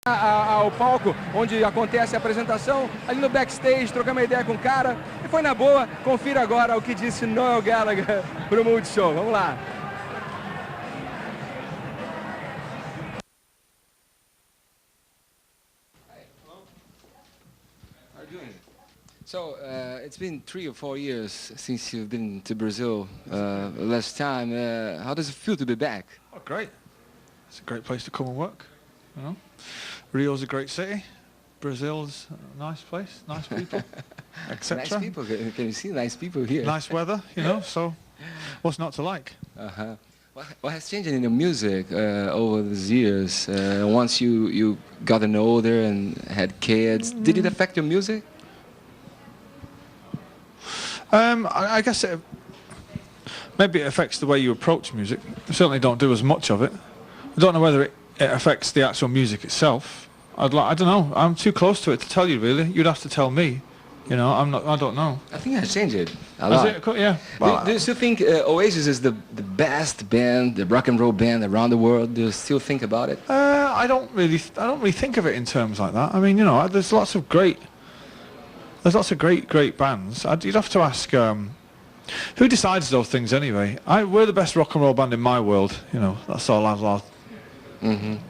Ao palco onde acontece a apresentação, ali no backstage, trocando uma ideia com o cara, e foi na boa. Confira agora o que disse Noel Gallagher pro Multishow. Vamos lá. So, it's been 3 or 4 years since you've been to Brazil last time. How does it feel to be back? Oh, great. It's a great place to come and work, you know. Rio's a great city. Brazil's a nice place, nice people, etc. Nice people. Can you see nice people here? Nice weather, you know, so what's not to like? Uh-huh. What has changed in your music over these years? Once you gotten older and had kids, did it affect your music? I guess maybe it affects the way you approach music. I certainly don't do as much of it. I don't know whether it affects the actual music itself. I don't know. I'm too close to it to tell you, really. You'd have to tell me. You know, I don't know. I think it has changed it a lot. Yeah. Well, do you still think Oasis is the best band, the rock and roll band around the world? Do you still think about it? I don't really think of it in terms like that. I mean, you know, there's lots of great bands. You'd have to ask who decides those things anyway. We're the best rock and roll band in my world. You know, that's all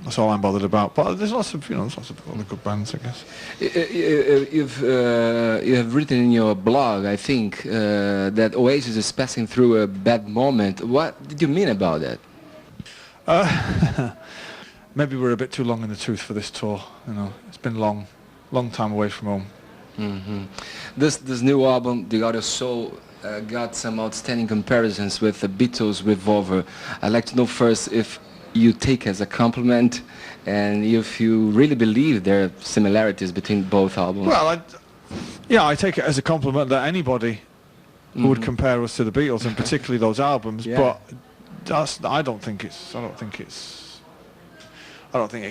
that's all I'm bothered about. But there's lots of other good bands, I guess. You have written in your blog, I think, that Oasis is passing through a bad moment. What did you mean about that? Maybe we're a bit too long in the tooth for this tour. You know, it's been long time away from home. This new album, The Outta Soul, got some outstanding comparisons with the Beatles' Revolver. I'd like to know first if you take as a compliment and if you really believe there are similarities between both albums. Well, I take it as a compliment that anybody would compare us to the Beatles, and particularly those albums. Yeah. But I don't think it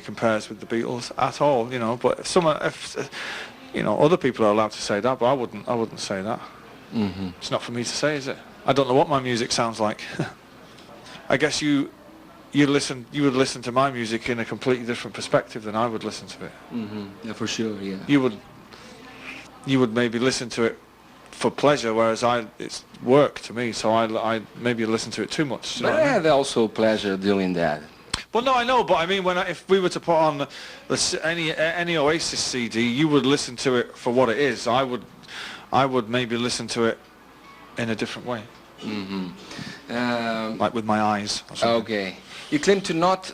compares with the Beatles at all. You know, but if you know, other people are allowed to say that, but I wouldn't say that. It's not for me to say, is it? I don't know what my music sounds like. I guess you would listen to my music in a completely different perspective than I would listen to it. Yeah, for sure. Yeah. You would maybe listen to it for pleasure, whereas it's work to me. So I maybe listen to it too much. But I have also pleasure doing that. Well, no, I know, but I mean, if we were to put on any Oasis CD, you would listen to it for what it is. I would maybe listen to it in a different way. Like with my eyes. Or something. Okay. You claim to not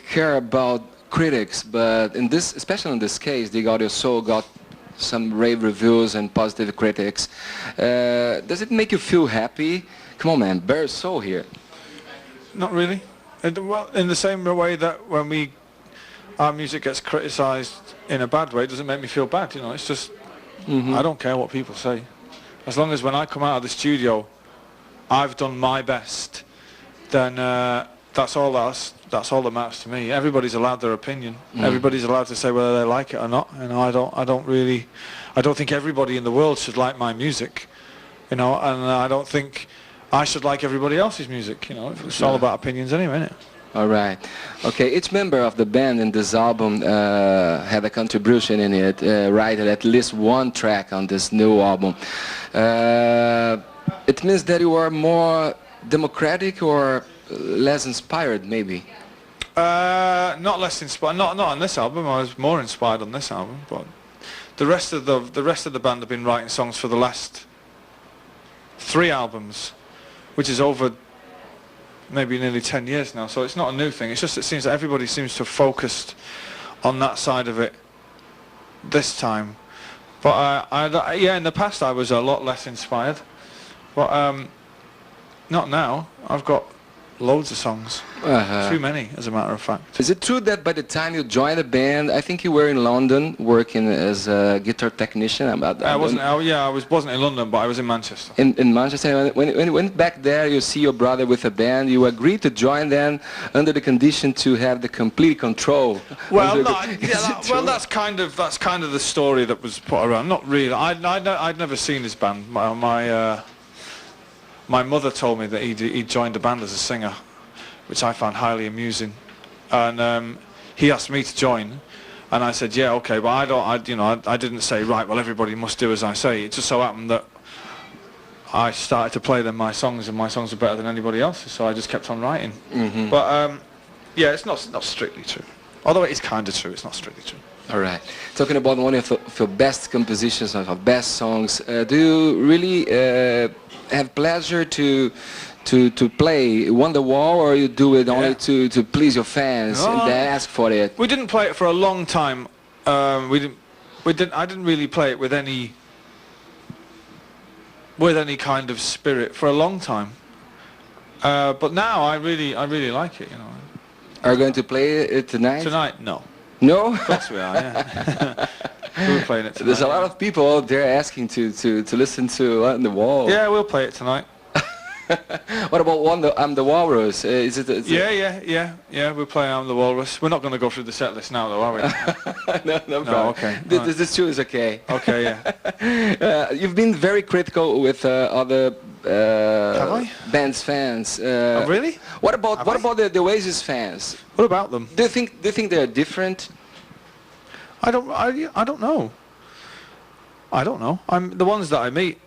care about critics, but especially in this case, The Outta Soul got some rave reviews and positive critics. Does it make you feel happy? Come on, man, bare soul here. Not really. Well, in the same way that when our music gets criticised in a bad way, it doesn't make me feel bad. You know, it's just I don't care what people say, as long as when I come out of the studio, I've done my best. Then that's all that matters to me. Everybody's allowed their opinion. Everybody's allowed to say whether they like it or not. You know, I don't think everybody in the world should like my music. You know, and I don't think I should like everybody else's music, you know. It's all about opinions anyway, isn't it? All right. Okay, each member of the band in this album had a contribution in it, writing at least one track on this new album. It means that you are more democratic or less inspired, maybe? Not less inspired. Not on this album. I was more inspired on this album, but the rest of the band have been writing songs for the last 3 albums, which is over maybe nearly 10 years now, so it's not a new thing. It's just it seems that everybody seems to have focused on that side of it this time. But yeah, in the past I was a lot less inspired, but not now. I've got loads of songs. Too many, as a matter of fact. Is it true that by the time you joined the band, I think you were in London working as a guitar technician? I wasn't in London, but I was in Manchester. In Manchester, when you went back there, you see your brother with a band. You agreed to join them under the condition to have the complete control. Well, that's kind of the story that was put around. Not really. I'd never seen his band. My mother told me that he joined a band as a singer, which I found highly amusing, and he asked me to join, And I said, yeah, okay, but I didn't say, right, well, everybody must do as I say. It just so happened that I started to play them my songs, and my songs are better than anybody else's, so I just kept on writing. But yeah, it's not strictly true. Although it is kind of true, it's not strictly true. All right. Talking about one of your best compositions, of your best songs, do you really have pleasure to play Wonderwall, or you do it only to please your fans and they ask for it? We didn't play it for a long time. I didn't really play it with any kind of spirit for a long time. But now I really like it. You know. Are you going to play it tonight? Tonight, no. No? Of course we are. Yeah. We're playing it tonight. There's a lot of people out there asking to listen to On the Wall. Yeah, we'll play it tonight. What about Am The Walrus? Yeah, we're playing Am The Walrus. We're not going to go through the set list now, though, are we? no problem. Okay. This too is okay. Okay, yeah. You've been very critical with other band's fans. Really? What about the Oasis fans? What about them? Do you think they're different? I don't know. I don't know. The ones that I meet,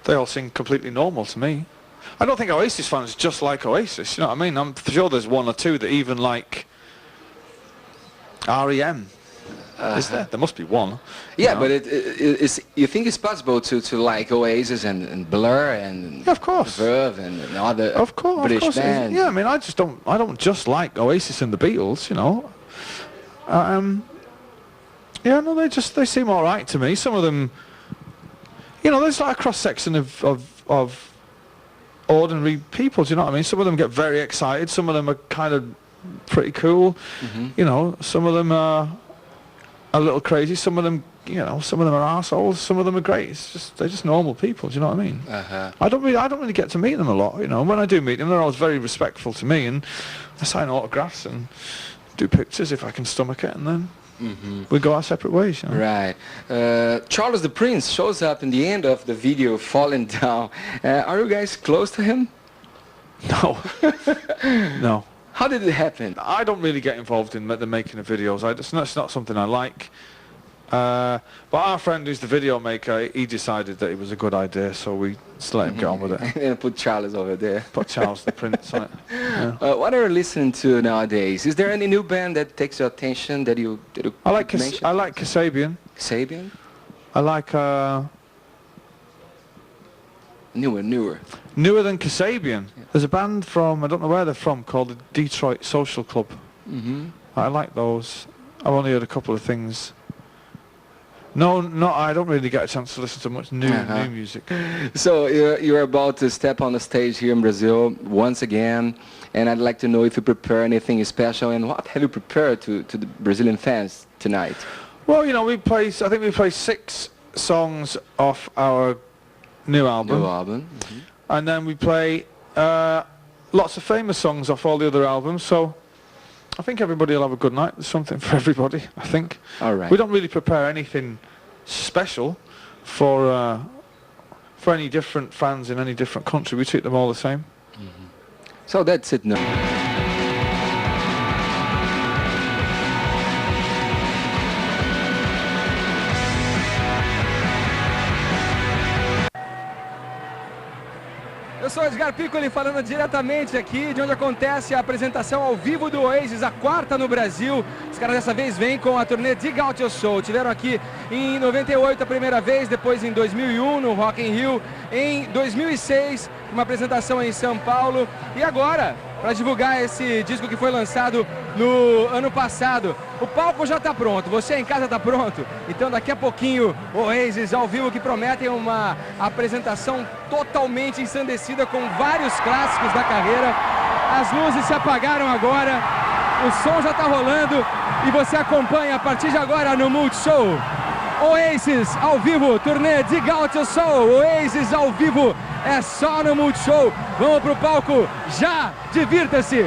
they all seem completely normal to me. I don't think Oasis fans just like Oasis, you know what I mean? I'm sure there's one or two that even like REM. Is there? There must be one. Yeah, but it's, you think it's possible to like Oasis and Blur and of course. Verve and other British bands? Yeah, I mean, I don't just like Oasis and the Beatles, you know. Yeah, no, they seem all right to me. Some of them, you know, there's like a cross-section of ordinary people, do you know what I mean? Some of them get very excited, some of them are kind of pretty cool, you know, some of them are a little crazy, some of them, you know, some of them are arseholes, some of them are great. They're just normal people, do you know what I mean? I don't really get to meet them a lot, you know. When I do meet them, they're always very respectful to me, and I sign autographs and do pictures if I can stomach it, and then we go our separate ways. You know? Right. Charles the Prince shows up in the end of the video falling down. Are you guys close to him? No. No. How did it happen? I don't really get involved in the making of videos. It's not something I like. But our friend who's the video maker, he decided that it was a good idea, so we just let him get on with it. And put Charles over there. Put Charles the Prince on it. Yeah. What are you listening to nowadays? Is there any new band that takes your attention that you I like Kasabian. Kasabian? I like newer than Kasabian. Yeah. There's a band from, I don't know where they're from, called the Detroit Social Club. I like those. I've only heard a couple of things. No, I don't really get a chance to listen to much new music. So you're about to step on the stage here in Brazil once again, and I'd like to know if you prepare anything special, and what have you prepared to the Brazilian fans tonight? Well, you know, I think we play 6 songs off our new album. And then we play lots of famous songs off all the other albums, so I think everybody will have a good night. There's something for everybody, I think. All right. We don't really prepare anything special for any different fans in any different country. We treat them all the same. So that's it now. Eu sou Edgar Piccoli falando diretamente aqui de onde acontece a apresentação ao vivo do Oasis, a 4ª no Brasil. Os caras dessa vez vêm com a turnê Dig Out Your Soul. Tiveram aqui em 98 a primeira vez, depois em 2001 no Rock in Rio, em 2006 uma apresentação em São Paulo e agora para divulgar esse disco que foi lançado no ano passado. O palco já está pronto, você em casa está pronto? Então daqui a pouquinho Oasis ao vivo, que prometem uma apresentação totalmente ensandecida com vários clássicos da carreira. As luzes se apagaram agora, o som já está rolando e você acompanha a partir de agora no Multishow. Oasis ao vivo, turnê Dig Out Your Soul. Oasis ao vivo é só no Multishow. Vamos pro palco já, divirta-se!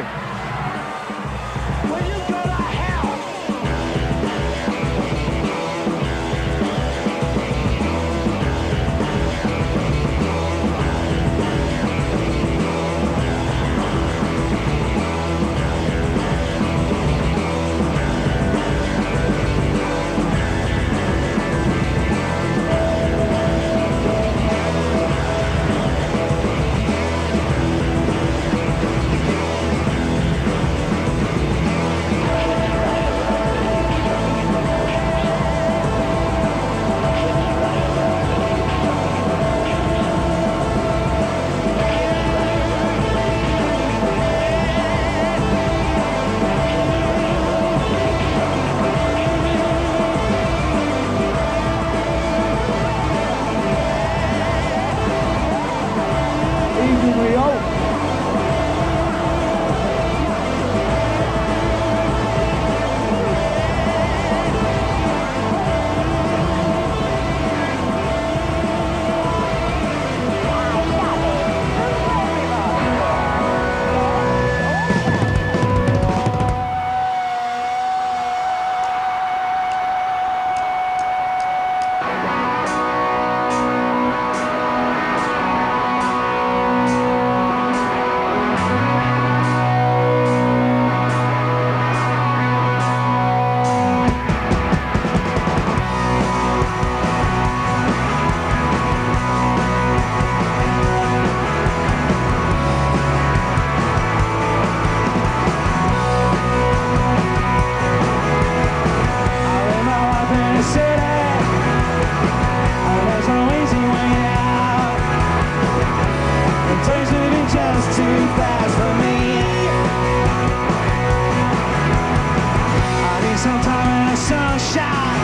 sunshine.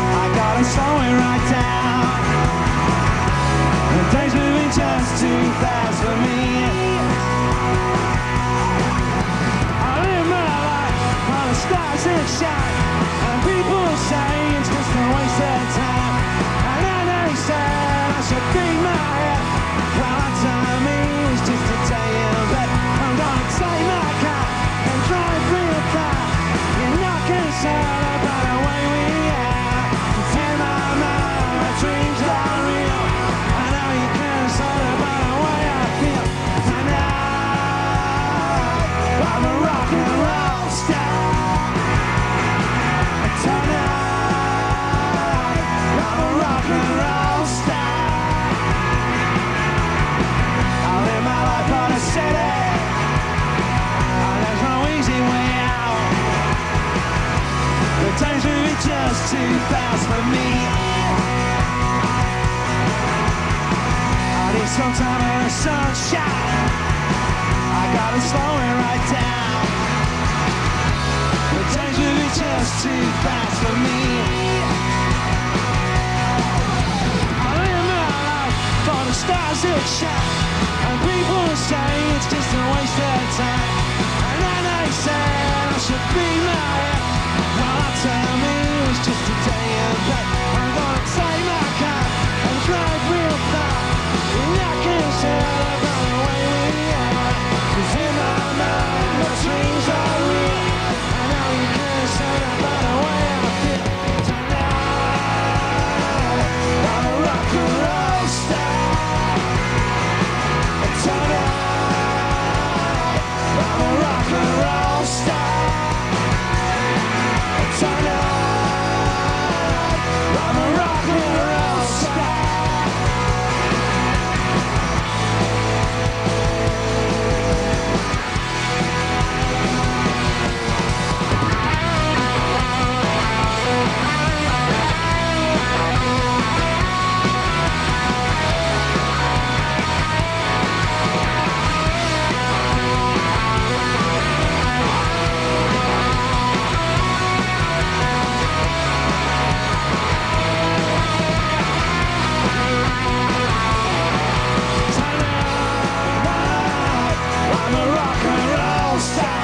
I gotta slow it right down. The days moving just too fast for me. I live my life on the stars that shine, and people say it's just a waste of time. And then they said I should beat my head. Well, that time is just a day in bed. I'm gonna take my car and drive real fast. You're not concerned about the way we are. In my mind, my dreams are real. I know you're concerned about the way I feel. Tonight, I'm a rock and roll star. Tonight, I'm a rock and roll star. I live my life on the city. There's no easy way out. The time's moving just too fast for me. I need some time in the sunshine. I gotta slow it right down. The time's moving just too fast for me. I live my life for the stars that shine, and people say it's just a waste of time. And then they said I should be my head. Well, that time it was just a day in bed. I'm gonna take my car and drive real fast. You're not concerned about the way we are. 'Cause in my mind, my dreams are real. I know you're concerned about the way I feel. Tonight, I'm a rock and roll star. Tonight, I'm a rock and roll star. Tonight, I'm a rock and roll star. I'm a rock and roll star.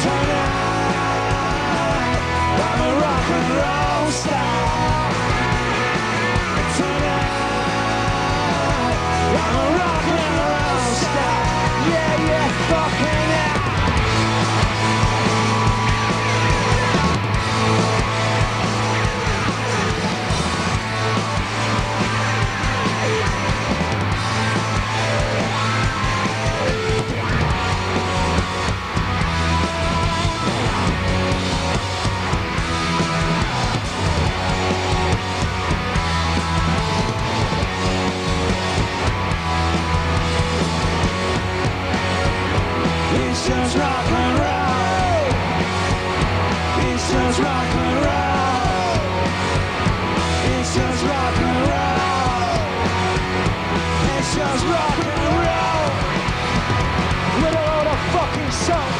Tonight, I'm a rock and roll star. Tonight, I'm a rock and roll star. Yeah, yeah, fucking yeah. It's just rock and roll. It's just rock and roll. It's just rock and roll. It's just rock and roll. With a load of fucking soul.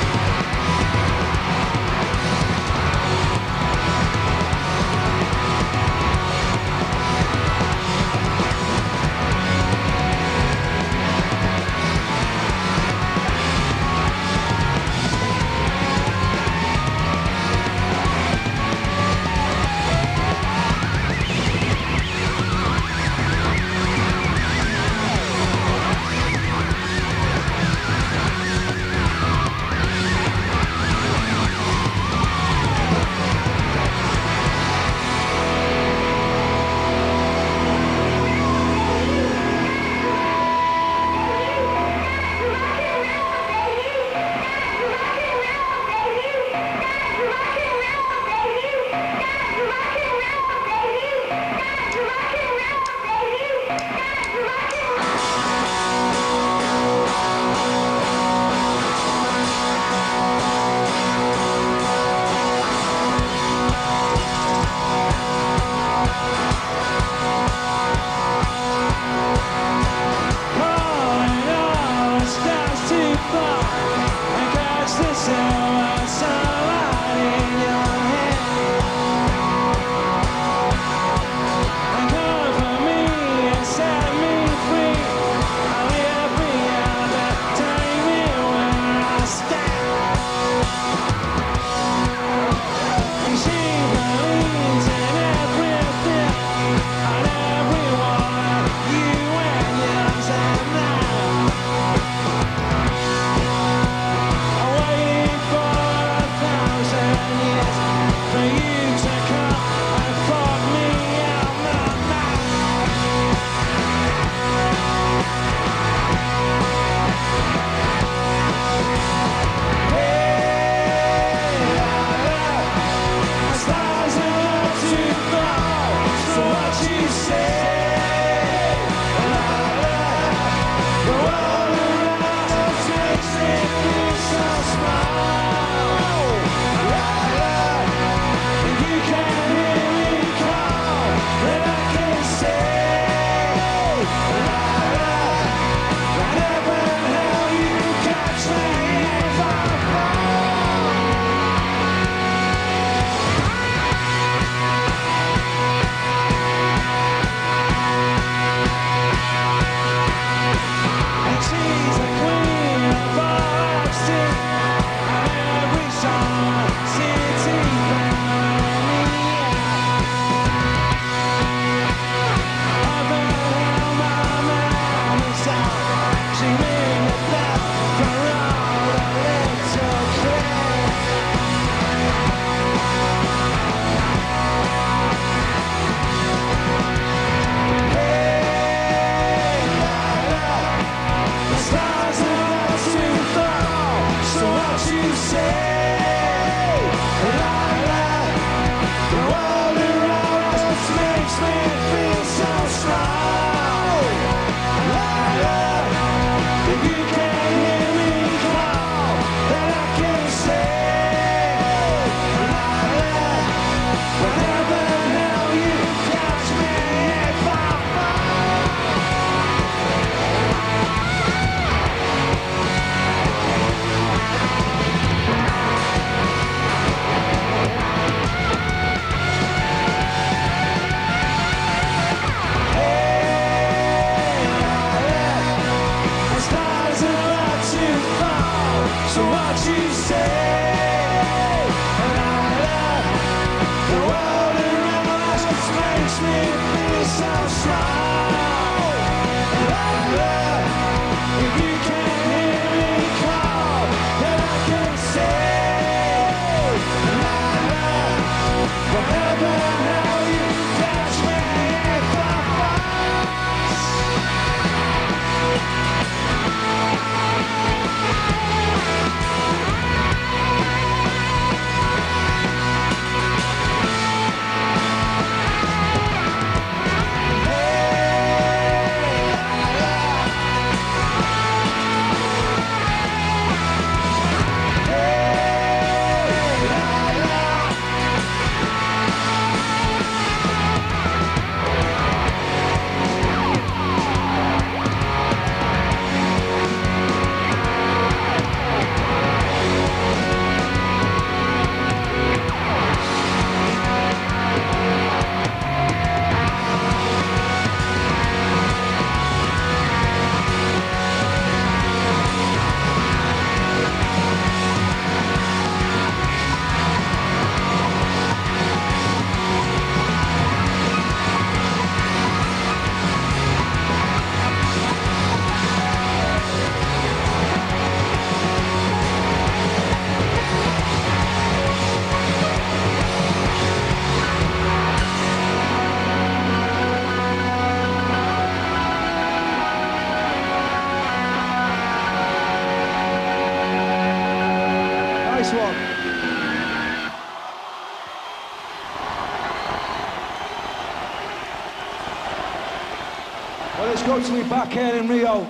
Let's go to the back here in Rio.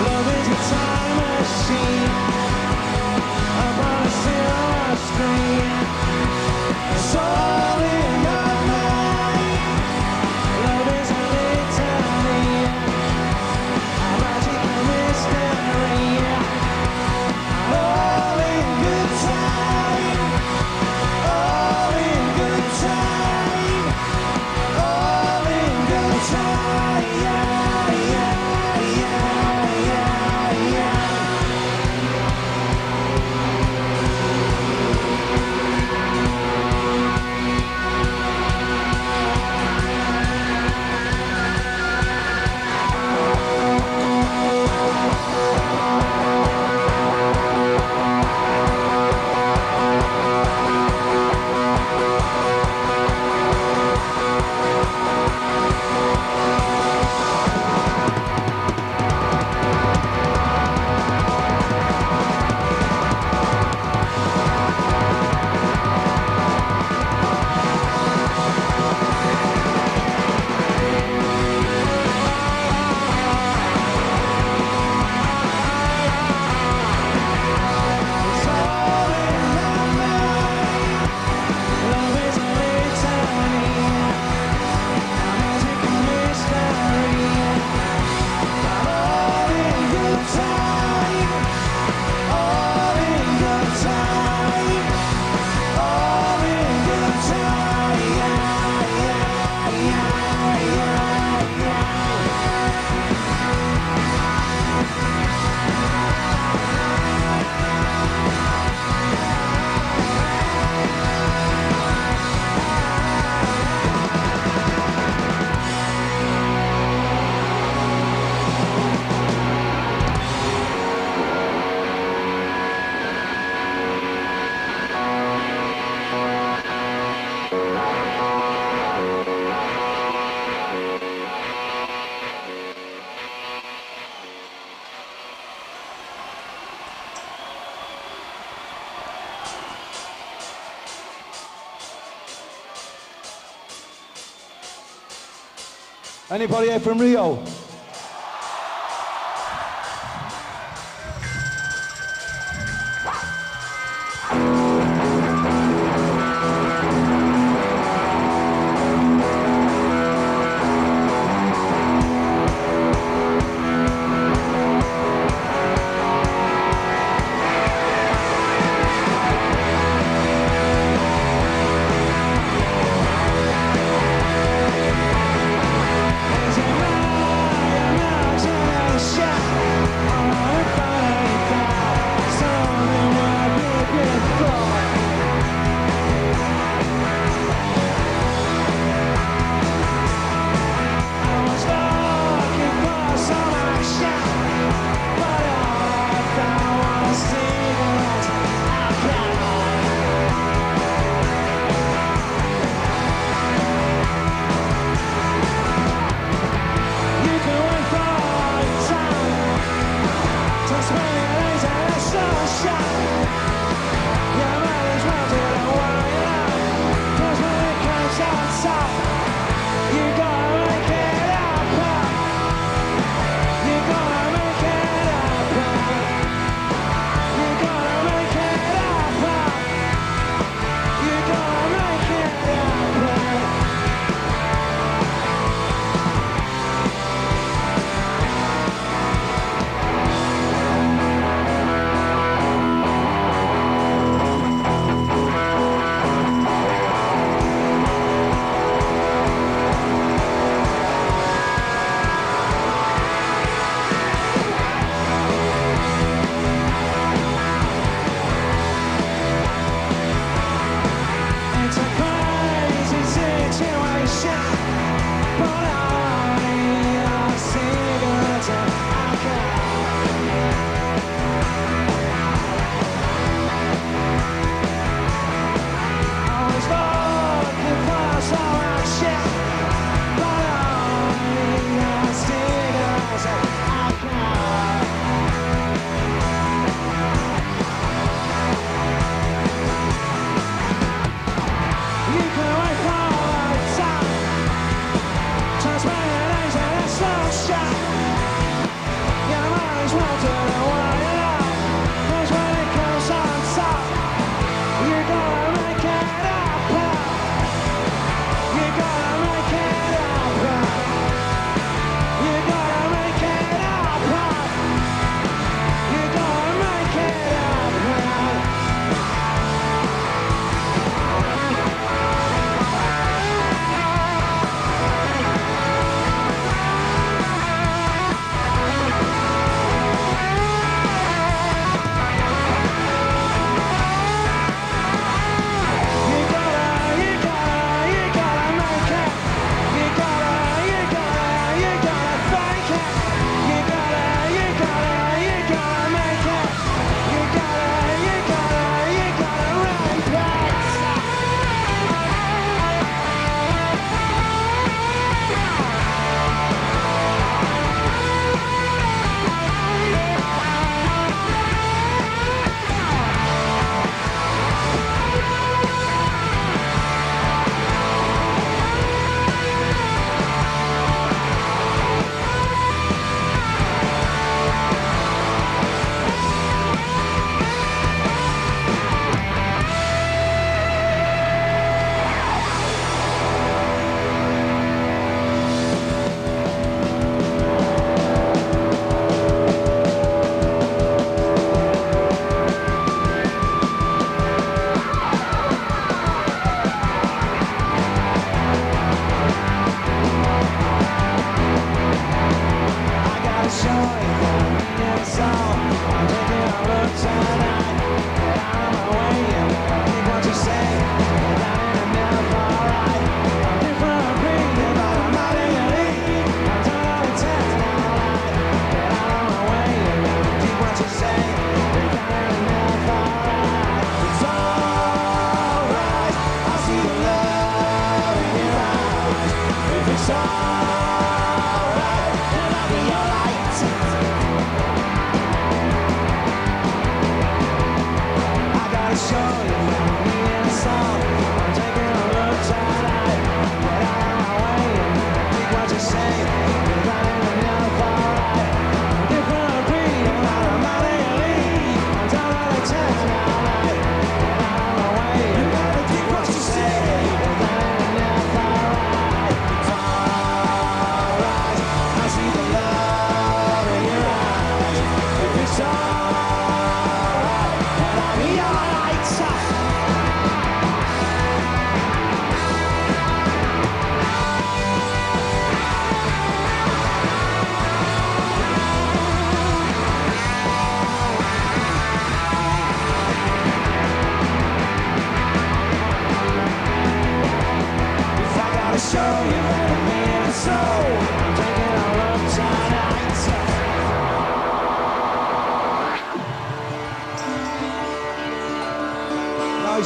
Love is a time machine. Anybody here from Rio?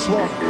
this one.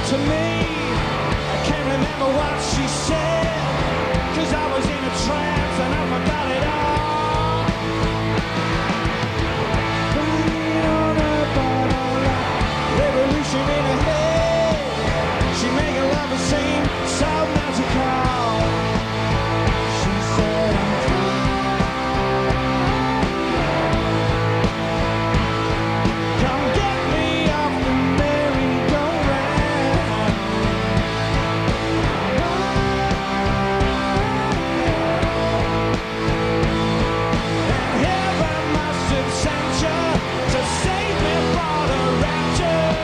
to me. I can't remember what she said, 'cause I was in a trance and I forgot it all. Playing on a bottle like revolution in her head. She made her lover seem so magical. She said, I'm come get me off the merry-go-round. And heaven must have sent you to save me for the rapture.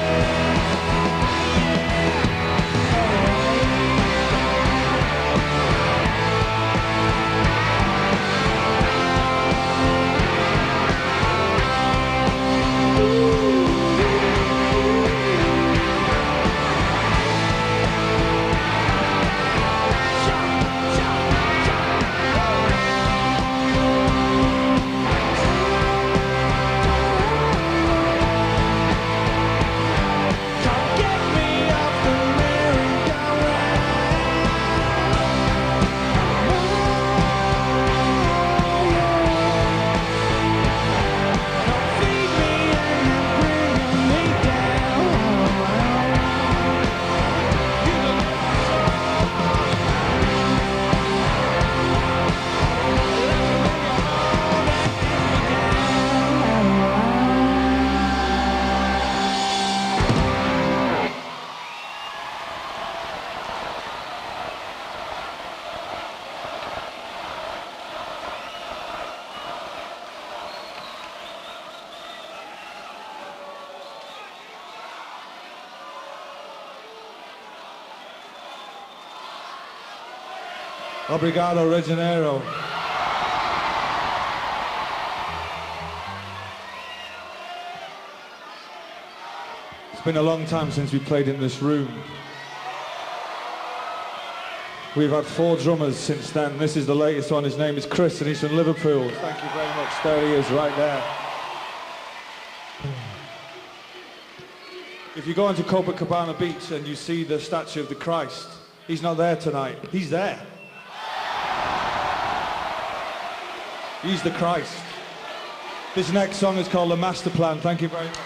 Come get me off the merry-go-round. Don't feed me and then bring me down. Obrigado, Rio De Janeiro. It's been a long time since we played in this room. We've had 4 drummers since then. This is the latest one. His name is Chris and he's from Liverpool. Thank you very much. There he is, right there. If you go into Copacabana Beach and you see the statue of the Christ, he's not there tonight. He's there. He's the Christ. This next song is called the Masterplan. Thank you very much.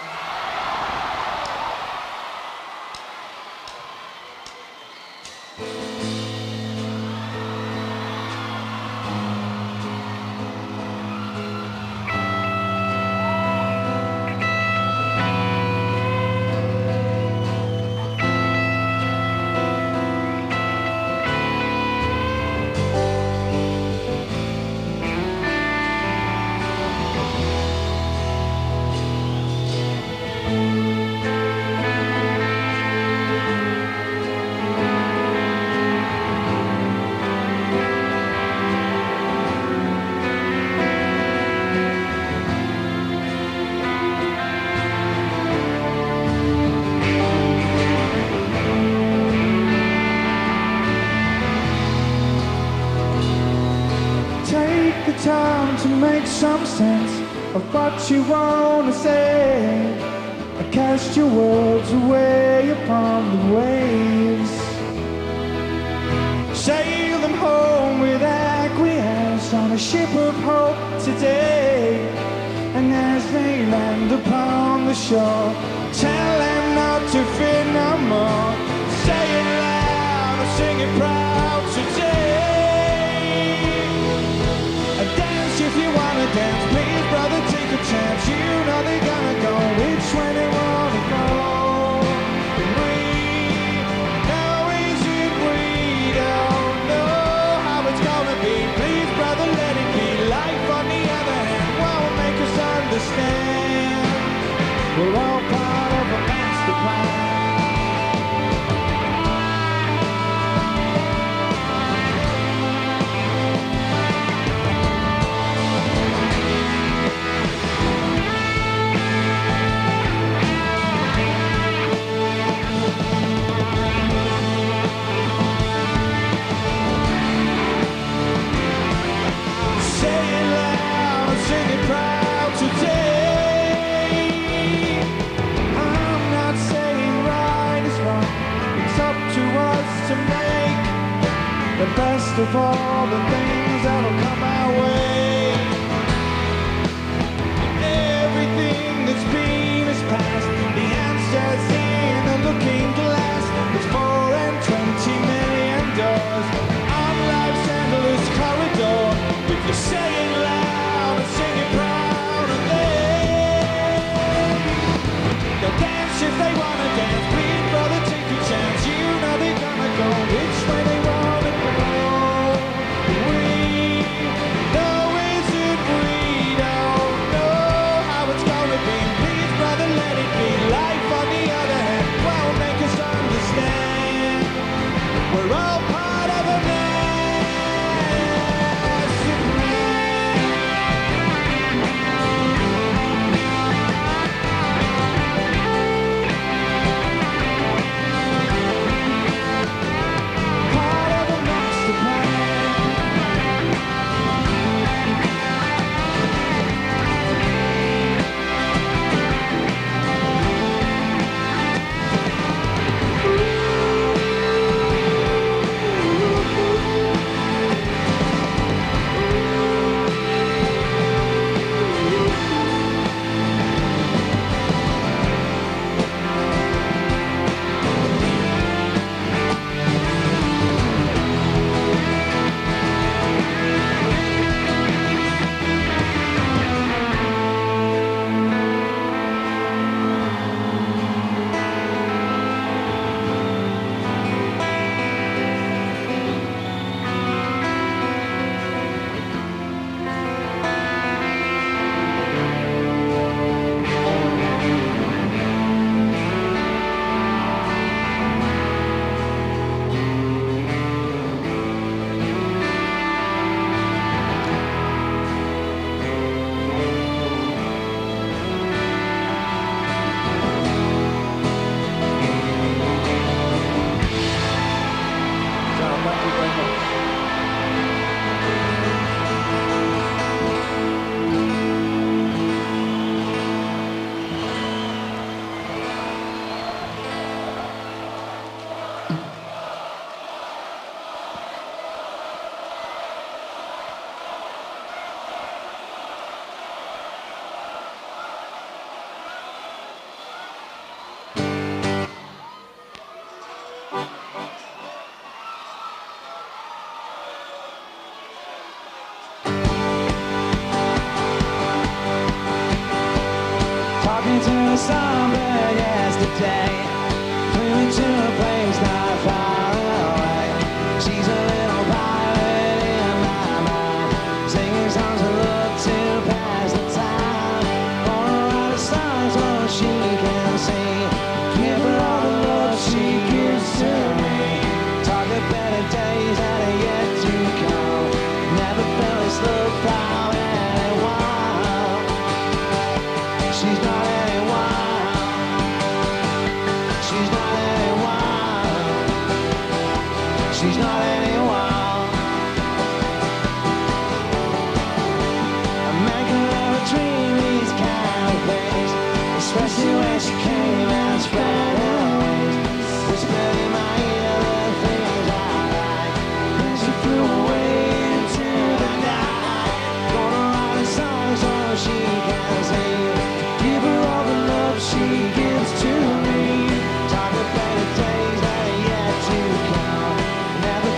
Time to make some sense of what you wanna say. I cast your words away upon the waves. Sail them home with acquiesce on a ship of hope today. And as they land upon the shore, tell them not to fear no more. Say it loud or sing it proud today. If you wanna dance, please brother, take a chance. You know they're gonna go which way they wanna go. And we know is it we don't know how it's gonna be. Please brother, let it be. Life on the other hand won't make us understand. We're all part of a master plan. the best of all the things that'll come our way. Everything that's been is past. The answer's in the looking glass. There's 420 million doors on life's endless corridor. If you say it loud and sing it proudly, they'll dance if they wanna dance. Please, brother, take a chance. You know they're gonna go which way they wanna go. We know it's if we don't know how it's gonna be. Please, brother, let it be. Life, on the other hand, won't make us understand. We're all part of a massive plan. Part of a master plan. John, thank you very much. Talking to a songbird yesterday, flew into a place not far away. She's a little pirate in my mind, singing songs that look to pass the time. Gonna write a song so she can see, give her all the love she gives to me. Talk of better days that are yet to come, never felt this love from anyone. She's not anyone. She's not anyone. She's not anyone. A man can never dream these kind of things, especially when she came and spread her wings, whispered in my ear the things I like. Then she flew away into the night. Gonna write a song so she can sing, give her all the love she gives to me. Talk of better days that are yet to come, never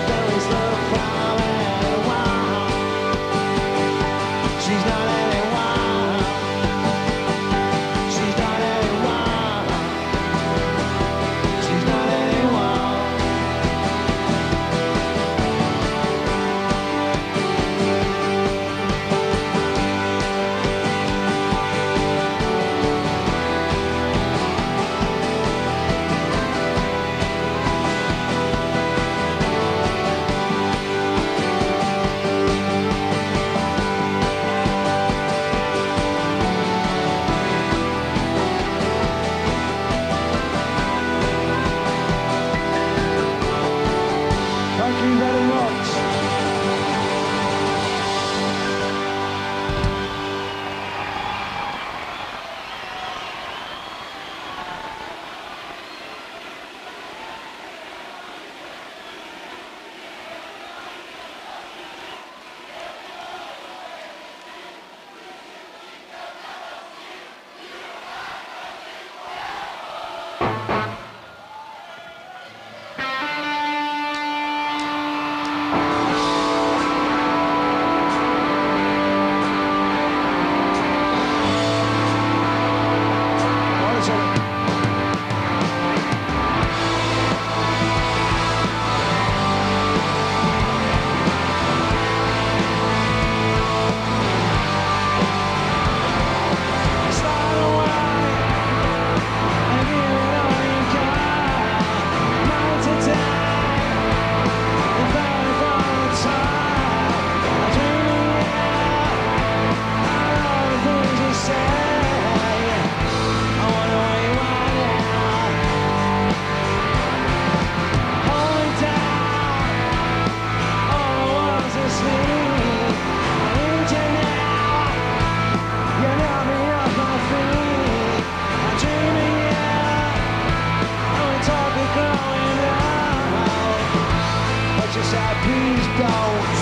please don't.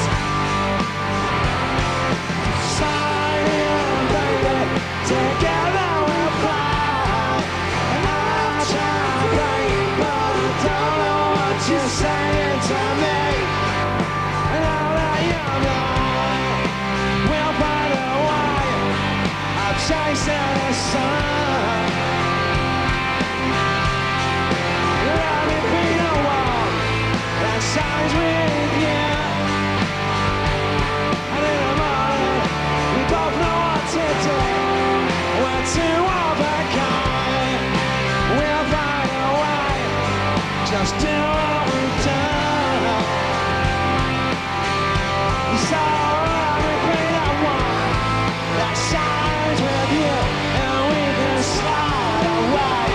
Silent, baby, together we'll fly. And I'll try to break, but I don't know what you're saying to me. And now that you're mine, we'll find a way. I'm chasing the sun. Let me be the one that shines with you. And in the morning, we both know what to do. We're two of a kind. We'll find a way. Just do what we've done. So let me be the one that shines with you, and we can slide away.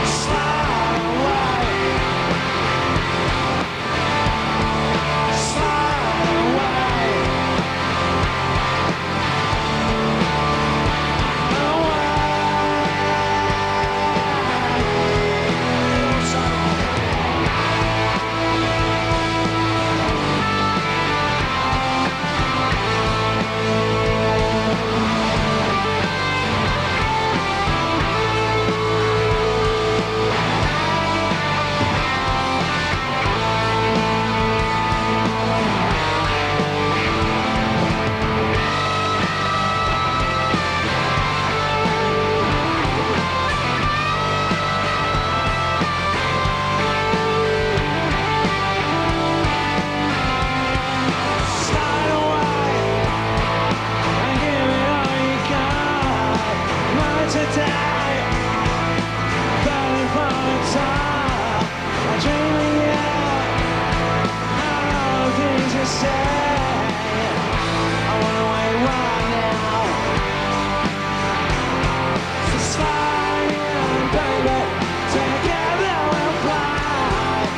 Slide away. Slide away. Slide away and give it all you got. Night to day, burning from the top. I'm dreaming you, and all the things you say. I wanna wait right now. So slide in, baby, together we'll fly.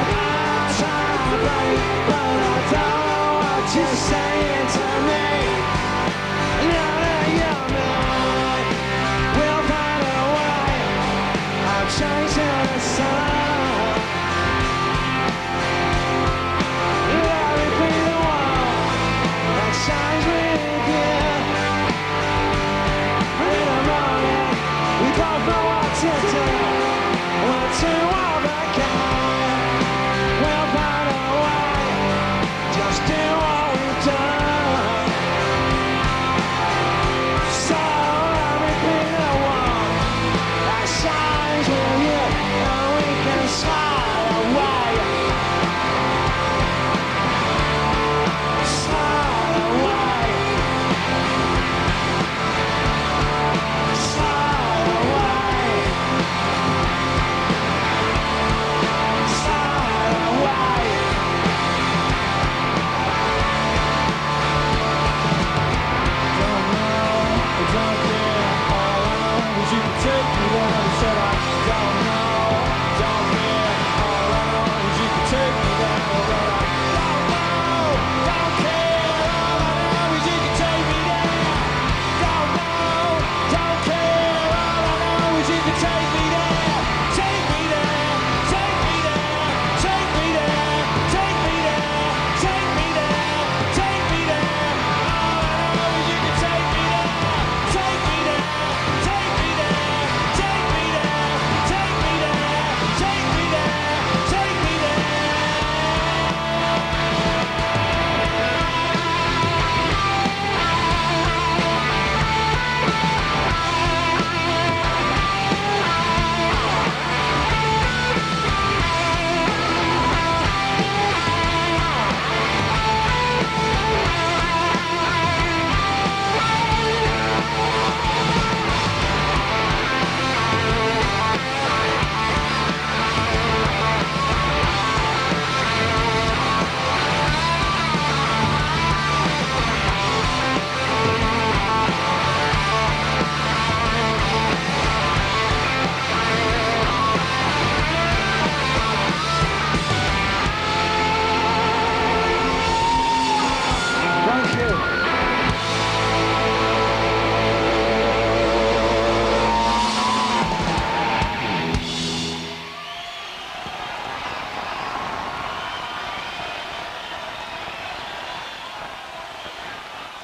I'm trying to break, but I don't know what you're saying to me. Now that you're mine, we'll find a way. I'm chasing the sun. Let me be the one that shines with you. In the morning, we both know what to do. We're two of a kind. We'll find a way. Just do what we've done. So let me be the one that shines with you, and we can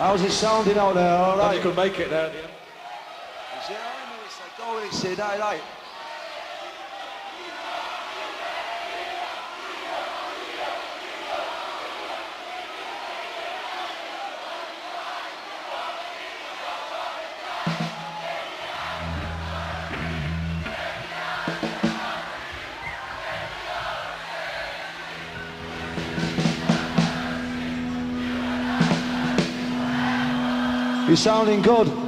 How's it sounding out there? All right. You could make it there. Is it all right? It's like, go with it, Sid. Aye, aye. You're sounding good.